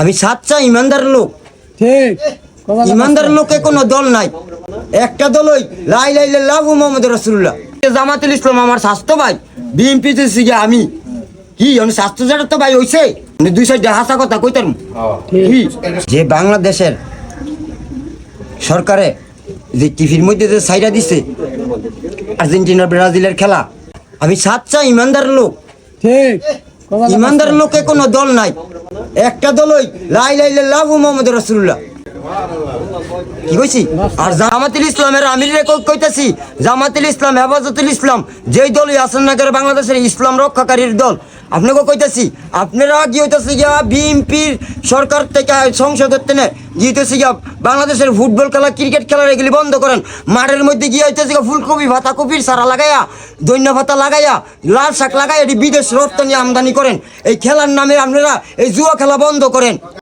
আমি সাচ্চা ইমানদার লোক। ঠিক ইমানদার লোকে কোনো দল নাই, একটা দলই লা ইলাহা ইল্লাল্লাহু মুহাম্মাদুর রাসূলুল্লাহ। জামাতুল ইসলাম আমার স্বাস্থ্য ভাই, বিএনপি তে সিগে আমি কি আমি স্বাস্থ্য যেটা তো ভাই হইছে দুই সাইড হাসা কথা কইতাম কি যে বাংলাদেশের সরকারে যে টিভির মধ্যে যে সাইডা দিছে আর্জেন্টিনা ব্রাজিলের খেলা, আমি সাচ্চা ইমানদার লোক। ঠিক ইমানদার লোকে কোনো দল নাই, একটা দলই লা ইলাহা ইল্লাল্লাহু মুহাম্মাদুর রাসূলুল্লাহ। কি কইছি? আর জামাতুল ইসলামের আমির কইতাছি, জামাতুল ইসলাম হেফাজতুল ইসলাম যেই দলই আছেন না করে বাংলাদেশের ইসলাম রক্ষাকারীর দল, আপনাকে কইতাছি আপনারা কি হইতাছে গিয়া বিএনপির সরকার থেকে সংসদের টেনে গিয়েছে গিয়া বাংলাদেশের ফুটবল খেলা ক্রিকেট খেলার এগুলি বন্ধ করেন, মাঠের মধ্যে গিয়ে হইতেছে ফুলকপি ভাতা কপির সারা লাগাইয়া দৈন্য ভাতা লাগাইয়া লাল শাক লাগাইয়া এটি বিদেশ রপ্তানি আমদানি করেন। এই খেলার নামে আপনারা এই জুয়া খেলা বন্ধ করেন।